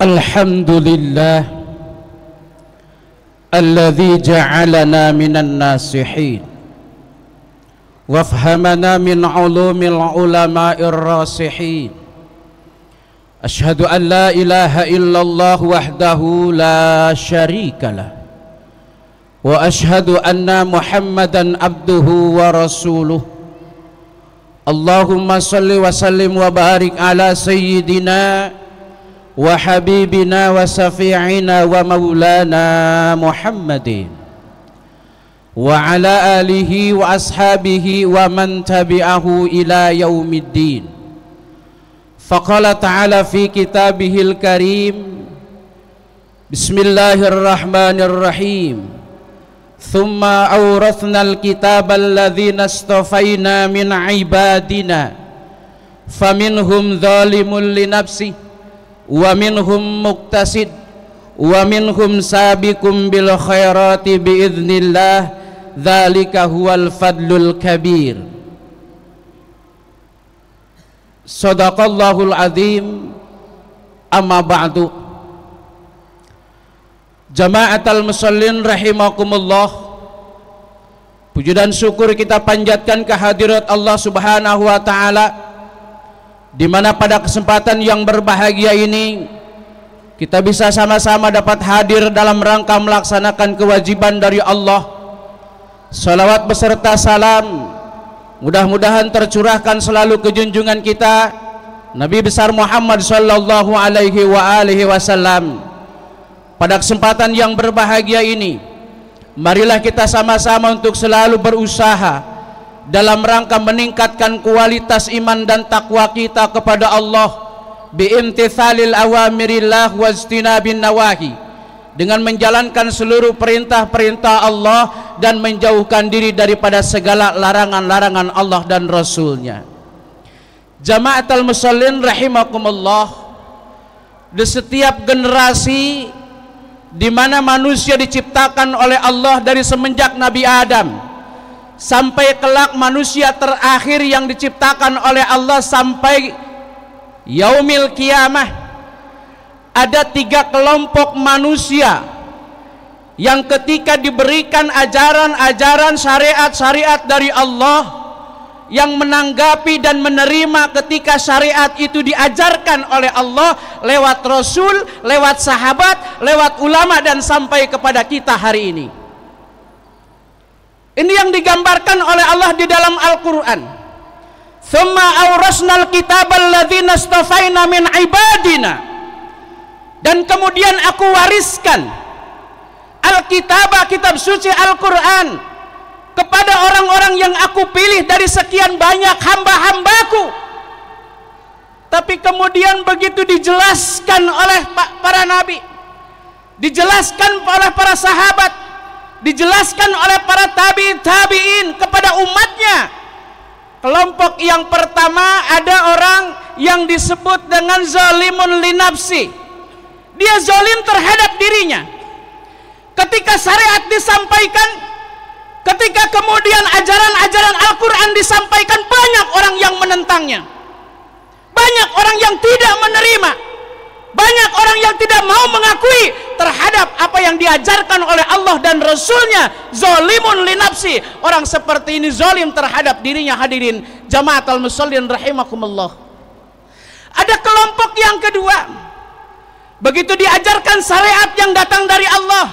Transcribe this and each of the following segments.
الحمد لله الذي جعلنا من الناصحين وافهمنا من علوم العلماء الراسخين. أشهد أن لا إله إلا الله وحده لا شريك له وأشهد أن محمدا عبده ورسوله. اللهم صل وسلم وبارك على سيدنا وحبيبنا وشفيعنا ومولانا محمد وعلى آله وأصحابه ومن تبعه إلى يوم الدين. فقال تعالى في كتابه الكريم: بسم الله الرحمن الرحيم. ثم أورثنا الكتاب الذين اصطفينا من عبادنا فمنهم ظالم لنفسه ومنهم مقتصد ومنهم سابق بالخيرات بإذن الله ذلك هو الفضل الكبير. Sadaqallahul azim. Amma ba'du. Jama'atul musallin rahimakumullah, puji dan syukur kita panjatkan kehadirat Allah Subhanahu wa taala, di mana pada kesempatan yang berbahagia ini kita bisa sama-sama dapat hadir dalam rangka melaksanakan kewajiban dari Allah. Salawat beserta salam mudah-mudahan tercurahkan selalu ke junjungan kita Nabi besar Muhammad sallallahu alaihi wasallam. Pada kesempatan yang berbahagia ini, marilah kita sama-sama untuk selalu berusaha dalam rangka meningkatkan kualitas iman dan takwa kita kepada Allah biimtithalil awamirillah wajtinabin nawahi, dengan menjalankan seluruh perintah-perintah Allah dan menjauhkan diri daripada segala larangan-larangan Allah dan Rasulnya. Jama'atul musallin rahimakumullah, di setiap generasi di mana manusia diciptakan oleh Allah dari semenjak Nabi Adam sampai kelak manusia terakhir yang diciptakan oleh Allah sampai yaumil kiamah, ada 3 kelompok manusia yang ketika diberikan ajaran-ajaran syariat-syariat dari Allah, yang menanggapi dan menerima ketika syariat itu diajarkan oleh Allah lewat Rasul, lewat sahabat, lewat ulama, dan sampai kepada kita hari ini. Ini yang digambarkan oleh Allah di dalam Al-Quran. Thumma awrasnal kitabal ladzina istafaina min ibadina, dan kemudian aku wariskan Al-Kitabah, kitab suci Al-Quran, kepada orang-orang yang aku pilih dari sekian banyak hamba-hambaku. Tapi kemudian begitu dijelaskan oleh para nabi, dijelaskan oleh para sahabat, dijelaskan oleh para tabi'in kepada umatnya, kelompok yang pertama ada orang yang disebut dengan zalimun linafsi. Dia zalim terhadap dirinya. Ketika syariat disampaikan, ketika kemudian ajaran-ajaran Al-Quran disampaikan, banyak orang yang menentangnya, banyak orang yang tidak menerima, banyak orang yang tidak mau mengakui terhadap apa yang diajarkan oleh Allah dan Rasulnya. Zalimun linafsi, orang seperti ini zalim terhadap dirinya. Hadirin jama'atul musallin rahimakumullah. Ada kelompok yang kedua, begitu diajarkan syariat yang datang dari Allah,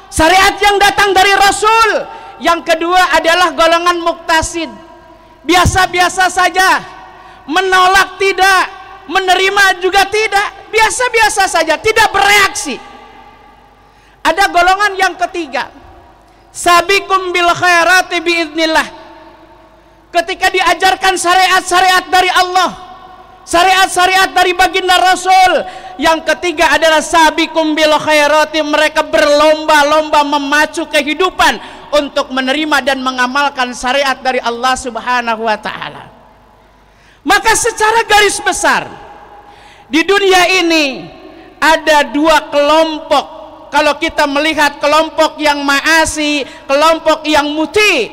syariat yang datang dari Rasul, yang kedua adalah golongan muktasid, biasa-biasa saja, menolak tidak, menerima juga tidak, biasa-biasa saja, tidak bereaksi. Ada golongan yang ketiga, sabiqum bil khairati biiznillah. Ketika diajarkan syariat-syariat dari Allah, syariat-syariat dari baginda Rasul, yang ketiga adalah sabiqum bil khairati, mereka berlomba-lomba memacu kehidupan untuk menerima dan mengamalkan syariat dari Allah Subhanahu wa taala. Maka secara garis besar di dunia ini ada 2 kelompok. Kalau kita melihat kelompok yang ma'asi, kelompok yang muti,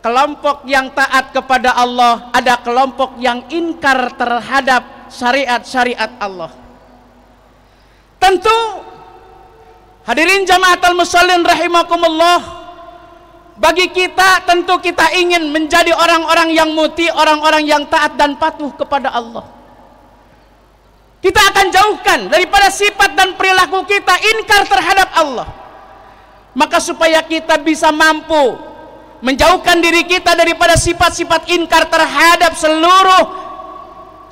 kelompok yang taat kepada Allah, ada kelompok yang ingkar terhadap syariat-syariat Allah. Tentu hadirin jamaatul musallin rahimakumullah, bagi kita tentu kita ingin menjadi orang-orang yang muti, orang-orang yang taat dan patuh kepada Allah. Kita akan jauhkan daripada sifat dan perilaku kita ingkar terhadap Allah. Maka supaya kita bisa mampu menjauhkan diri kita daripada sifat-sifat ingkar terhadap seluruh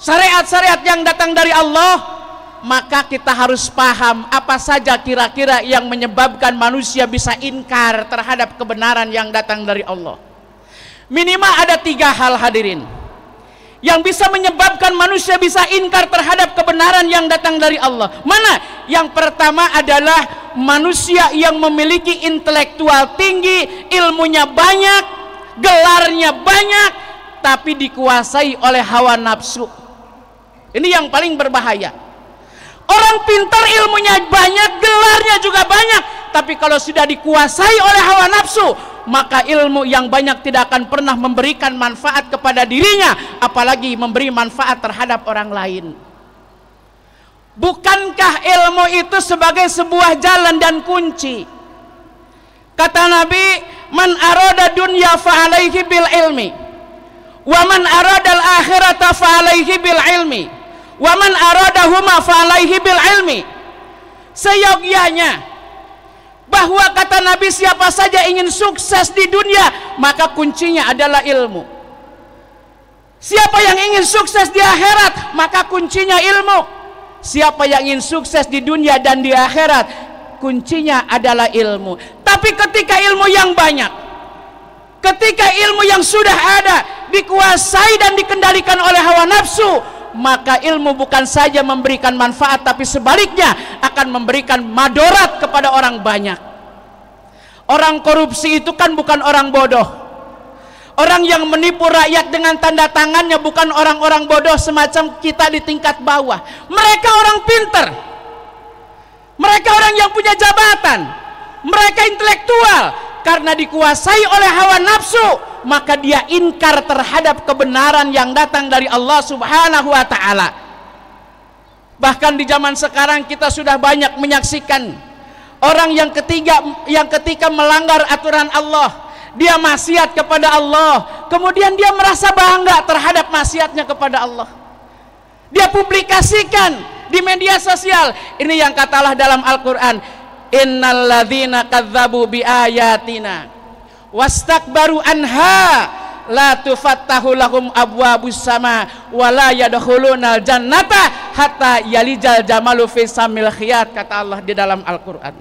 syariat-syariat yang datang dari Allah, maka kita harus paham apa saja kira-kira yang menyebabkan manusia bisa ingkar terhadap kebenaran yang datang dari Allah. Minimal ada 3 hal hadirin yang bisa menyebabkan manusia bisa ingkar terhadap kebenaran yang datang dari Allah. Mana? Yang pertama adalah manusia yang memiliki intelektual tinggi, ilmunya banyak, gelarnya banyak, tapi dikuasai oleh hawa nafsu. Ini yang paling berbahaya. Orang pintar, ilmunya banyak, gelarnya juga banyak, tapi kalau sudah dikuasai oleh hawa nafsu, maka ilmu yang banyak tidak akan pernah memberikan manfaat kepada dirinya, apalagi memberi manfaat terhadap orang lain. Bukankah ilmu itu sebagai sebuah jalan dan kunci? Kata Nabi, man arada dunya fa alaihi bil ilmi, wa man arada al akhirata fa alaihi bil ilmi, wa man aradahuma fa alaihi bil ilmi. Seyogyanya bahwa kata Nabi, siapa saja ingin sukses di dunia, maka kuncinya adalah ilmu. Siapa yang ingin sukses di akhirat, maka kuncinya ilmu. Siapa yang ingin sukses di dunia dan di akhirat, kuncinya adalah ilmu. Tapi ketika ilmu yang banyak, ketika ilmu yang sudah ada dikuasai dan dikendalikan oleh hawa nafsu, maka ilmu bukan saja memberikan manfaat, tapi sebaliknya akan memberikan madorat kepada orang banyak. Orang korupsi itu kan bukan orang bodoh. Orang yang menipu rakyat dengan tanda tangannya bukan orang-orang bodoh semacam kita di tingkat bawah. Mereka orang pinter, mereka orang yang punya jabatan, mereka intelektual. Karena dikuasai oleh hawa nafsu, maka dia ingkar terhadap kebenaran yang datang dari Allah Subhanahu wa ta'ala. Bahkan di zaman sekarang kita sudah banyak menyaksikan orang yang ketika melanggar aturan Allah, dia maksiat kepada Allah, kemudian dia merasa bangga terhadap maksiatnya kepada Allah. Dia publikasikan di media sosial. Ini yang kata Allah dalam Al-Quran, innal ladzina kadzabu bi ayatina wastakbaru anha la tufattahu lahum abwabus sama wa la yadkhulunal jannata hatta yalijal jamalu fi samil khiyat, kata Allah di dalam Al-Quran.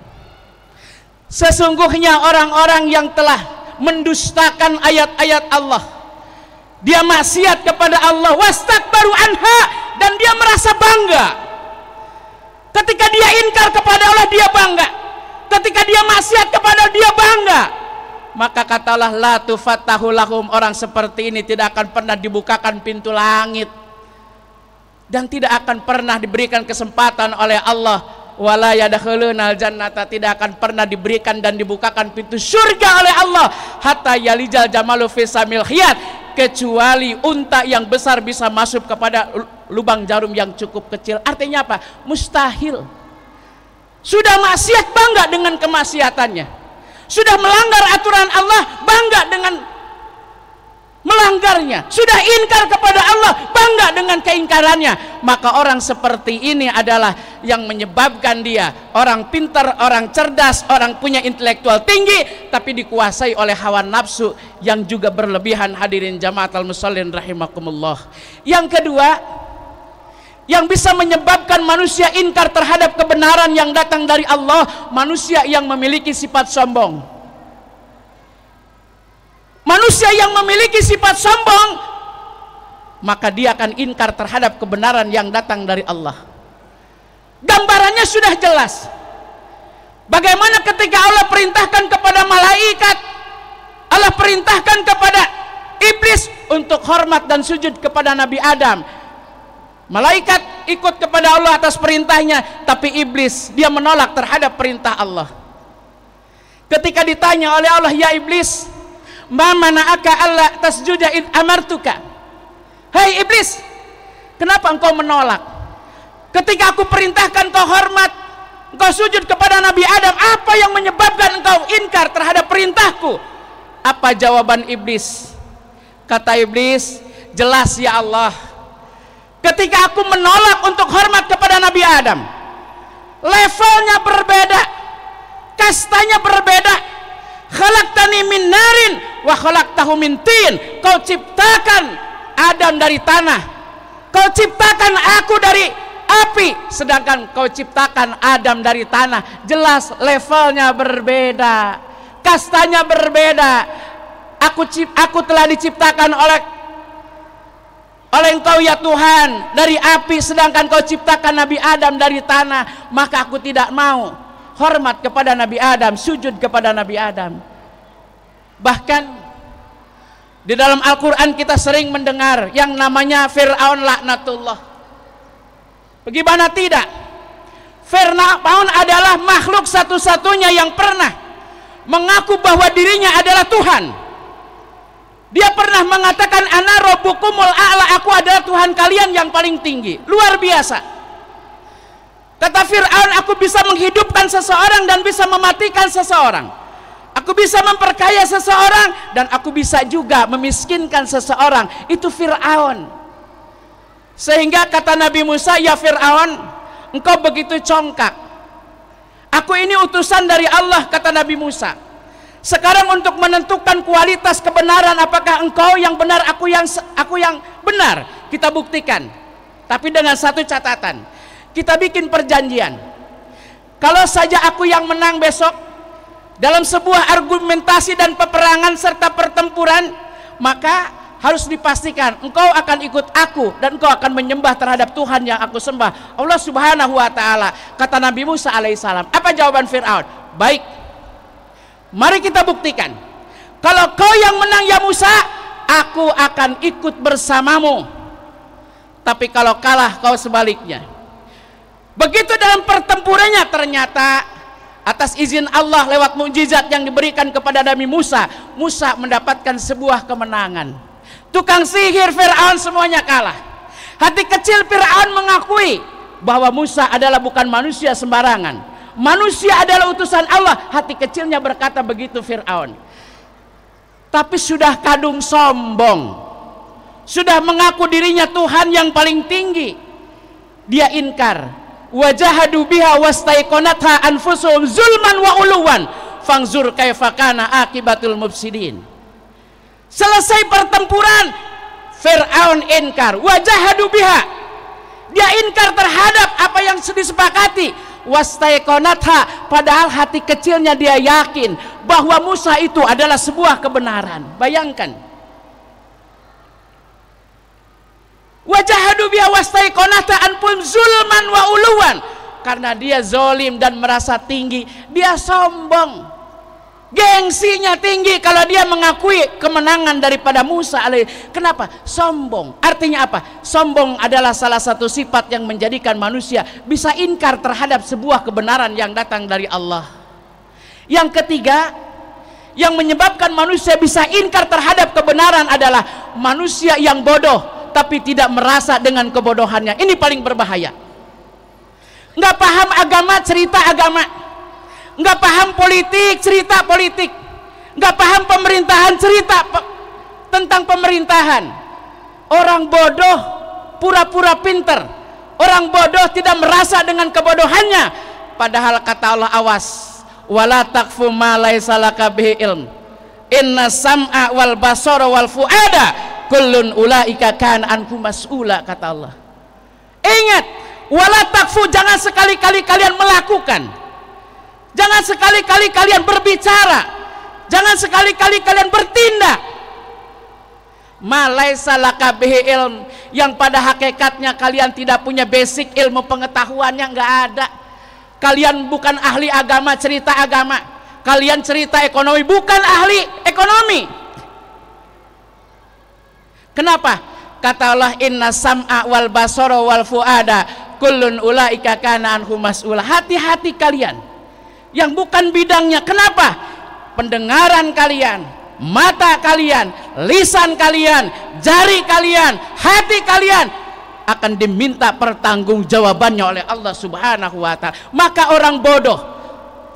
Sesungguhnya orang-orang yang telah mendustakan ayat-ayat Allah, dia maksiat kepada Allah, wastakbaru anha, dan dia merasa bangga. Ketika dia ingkar kepada Allah, dia bangga. Ketika dia maksiat kepada dia bangga. Maka katalah la tufattahu lahum, orang seperti ini tidak akan pernah dibukakan pintu langit dan tidak akan pernah diberikan kesempatan oleh Allah, wala yadkhulunal jannata, tidak akan pernah diberikan dan dibukakan pintu surga oleh Allah, hatta yalijal jamalu fi samil khiyat, kecuali unta yang besar bisa masuk kepada lubang jarum yang cukup kecil. Artinya apa? Mustahil. Sudah maksiat bangga dengan kemaksiatannya, sudah melanggar aturan Allah bangga dengan melanggarnya, sudah ingkar kepada Allah bangga dengan keingkarannya. Maka orang seperti ini adalah yang menyebabkan dia orang pintar, orang cerdas, orang punya intelektual tinggi, tapi dikuasai oleh hawa nafsu yang juga berlebihan. Hadirin jamaatul musallin rahimakumullah. Yang kedua, yang bisa menyebabkan manusia ingkar terhadap kebenaran yang datang dari Allah, manusia yang memiliki sifat sombong. Manusia yang memiliki sifat sombong, maka dia akan ingkar terhadap kebenaran yang datang dari Allah. Gambarannya sudah jelas. Bagaimana ketika Allah perintahkan kepada malaikat, Allah perintahkan kepada iblis untuk hormat dan sujud kepada Nabi Adam. Malaikat ikut kepada Allah atas perintahnya, tapi iblis dia menolak terhadap perintah Allah. Ketika ditanya oleh Allah, ya iblis, ma mana'aka alla tasjuda id amartuka, hai iblis, kenapa engkau menolak ketika aku perintahkan kau hormat engkau sujud kepada Nabi Adam, apa yang menyebabkan engkau inkar terhadap perintahku? Apa jawaban iblis? Kata iblis, jelas ya Allah, ketika aku menolak untuk hormat kepada Nabi Adam, levelnya berbeda, kastanya berbeda. Khalaqtani min narin wa khalaqtahu min tin. Kau ciptakan Adam dari tanah, kau ciptakan aku dari api, sedangkan kau ciptakan Adam dari tanah. Jelas levelnya berbeda, kastanya berbeda. Aku telah diciptakan oleh engkau ya Tuhan dari api, sedangkan kau ciptakan Nabi Adam dari tanah. Maka aku tidak mau hormat kepada Nabi Adam, sujud kepada Nabi Adam. Bahkan di dalam Al-Quran kita sering mendengar yang namanya Fir'aun laknatullah. Bagaimana tidak? Fir'aun adalah makhluk satu-satunya yang pernah mengaku bahwa dirinya adalah Tuhan. Dia pernah mengatakan, ana rabbukumul a'la, aku adalah Tuhan kalian yang paling tinggi. Luar biasa. Kata Fir'aun, aku bisa menghidupkan seseorang dan bisa mematikan seseorang. Aku bisa memperkaya seseorang dan aku bisa juga memiskinkan seseorang. Itu Fir'aun. Sehingga kata Nabi Musa, ya Fir'aun, engkau begitu congkak. Aku ini utusan dari Allah, kata Nabi Musa. Sekarang untuk menentukan kualitas kebenaran, apakah engkau yang benar, aku yang benar, kita buktikan. Tapi dengan satu catatan. Kita bikin perjanjian, kalau saja aku yang menang besok dalam sebuah argumentasi dan peperangan serta pertempuran, maka harus dipastikan engkau akan ikut aku dan engkau akan menyembah terhadap Tuhan yang aku sembah, Allah Subhanahu wa ta'ala. Kata Nabi Musa alaihissalam. Apa jawaban Fir'aun? Baik, mari kita buktikan. Kalau kau yang menang ya Musa, aku akan ikut bersamamu. Tapi kalau kalah kau sebaliknya. Begitu dalam pertempurannya, ternyata atas izin Allah lewat mukjizat yang diberikan kepada Nabi Musa, Musa mendapatkan sebuah kemenangan. Tukang sihir Fir'aun semuanya kalah. Hati kecil Fir'aun mengakui bahwa Musa adalah bukan manusia sembarangan, manusia adalah utusan Allah. Hati kecilnya berkata begitu Fir'aun. Tapi sudah kadung sombong, sudah mengaku dirinya Tuhan yang paling tinggi, dia inkar. Wajahadu biha wastaiqonatha anfusuhum zulman wa uluwan fangzur kaifa kana akibatul mufsidin. Selesai pertempuran, Fir'aun inkar. Wajahadu biha, dia inkar terhadap apa yang disepakati. Wastaiqonatha, padahal hati kecilnya dia yakin bahwa Musa itu adalah sebuah kebenaran. Bayangkan. Wajahadu biha wastaiqonatha anfum zulman wa uluwan. Karena dia zolim dan merasa tinggi, dia sombong, gengsinya tinggi kalau dia mengakui kemenangan daripada Musa Kenapa? Sombong. Artinya apa? Sombong adalah salah satu sifat yang menjadikan manusia bisa inkar terhadap sebuah kebenaran yang datang dari Allah. Yang ketiga, yang menyebabkan manusia bisa inkar terhadap kebenaran adalah manusia yang bodoh tapi tidak merasa dengan kebodohannya. Ini paling berbahaya. Nggak paham agama, cerita agama. Nggak paham politik, cerita politik. Nggak paham pemerintahan, cerita tentang pemerintahan. Orang bodoh pura-pura pinter. Orang bodoh tidak merasa dengan kebodohannya. Padahal kata Allah, awas, wala taqfu ma laisa laka bihi ilm. Inna sam'a wal basara wal fuada kullun ulaika kan anku mas'ula, kata Allah. Ingat, wala takfu, jangan sekali-kali kalian melakukan, jangan sekali-kali kalian berbicara, jangan sekali-kali kalian bertindak ma laisa laka bihi ilm, yang pada hakikatnya kalian tidak punya basic ilmu pengetahuannya, nggak ada. Kalian bukan ahli agama, cerita agama. Kalian cerita ekonomi, bukan ahli ekonomi. Kenapa? Kata Allah, inna sam'a wal basara wal fuada kullun ulaika kana anhu mas'ula. Hati-hati kalian yang bukan bidangnya. Kenapa? Pendengaran kalian, mata kalian, lisan kalian, jari kalian, hati kalian akan diminta pertanggungjawabannya oleh Allah Subhanahu wa Ta'ala. Maka orang bodoh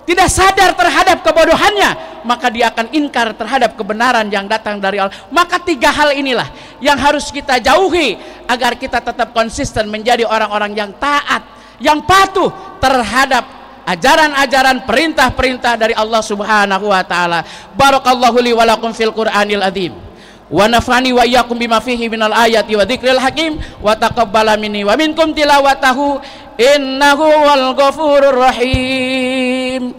tidak sadar terhadap kebodohannya, maka dia akan ingkar terhadap kebenaran yang datang dari Allah. Maka tiga hal inilah yang harus kita jauhi agar kita tetap konsisten menjadi orang-orang yang taat, yang patuh terhadap ajaran-ajaran perintah-perintah dari Allah Subhanahu wa Ta'ala. Barakallahu li wa lakum fil Qur'anil azim, wa nafani wa iyyakum bima fihi minal ayati wa dzikril hakim, wa taqabbala minni wa minkum tilawatahu innahu wal ghafurur rahim.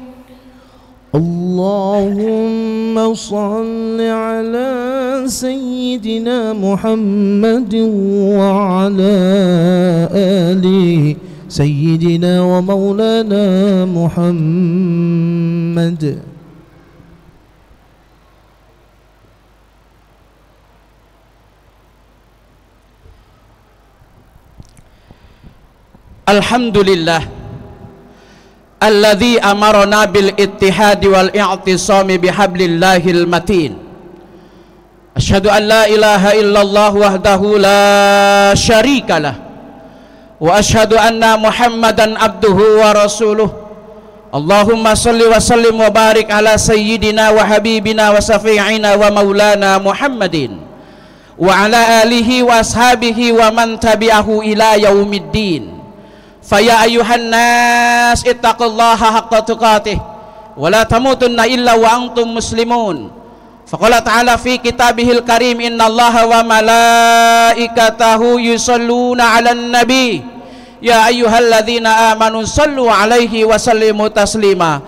Allahumma salli ala sayyidina Muhammadin wa ala ali sayyidina wa maulana Muhammad. Alhamdulillah alladzi amarna bil ittihadi wal i'tisami bihablillahil matin. Asyhadu an la ilaha illallah wahdahu la syarikalah wa asyhadu anna Muhammadan abduhu wa rasuluh. Allahumma salli wa sallim wa barik ala sayyidina wa habibina wa safi'ina wa maulana Muhammadin wa ala alihi wa ashabihi wa man tabi'ahu ila yaumiddin. Faya ayuhan nas ittaqullaha haqqa tuqatih wa la tamutunna illa wa antum muslimun. Faqala ta'ala fi kitabihil karim, innallaha wa malaikatahu yusalluna 'alan nabi ya ayyuhalladzina amanu sallu 'alaihi wa sallimu taslima.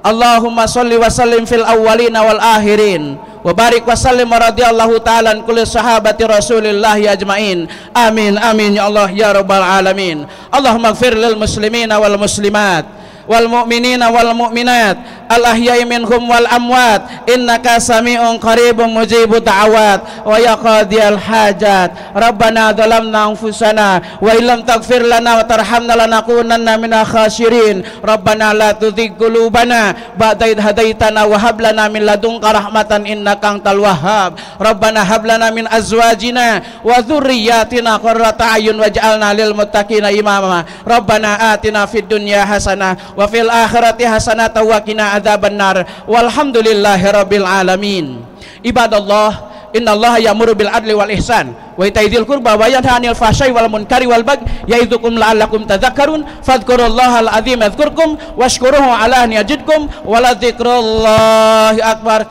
Allahumma salli wa sallim fil awwalina wal akhirin wa barik wa sallim radhiyallahu ta'ala an kulli sahabati Rasulillah ajmain. Amin amin ya Allah ya rabbal alamin. Allahumma ighfir lil muslimina wal muslimat wal mu'minina wal mu'minat al ahya'i minhum wal amwat innaka sami'un qaribun mujibud da'awat wa ya qadiyal hajat. Rabbana dhalamna anfusana wa illam taghfir lana wa tarhamna lanakunanna minal khasirin. Rabbana la tuzigh qulubana ba'da idh hadaitana wa hab lana min ladunka rahmatan innaka antal wahhab. Rabbana hab lana min azwajina wa dhurriyyatina qurrata a'yun waj'alna lil muttaqina imama. Rabbana atina fid dunya hasanah wa fil akhirati hasanatan wa qina adzabannar. Walhamdulillahi rabbil alamin. Ibadallah, innallaha ya'muru bil adli wal ihsan wa ita'i dzil qurba wa yanha 'anil fahsya'i wal munkari wal bagyi ya'idzukum la'allakum tadhakkarun. Fadhkurullahal azim yadhkurkum washkuruhu 'ala an yazidkum wa la dzikrullahi akbar.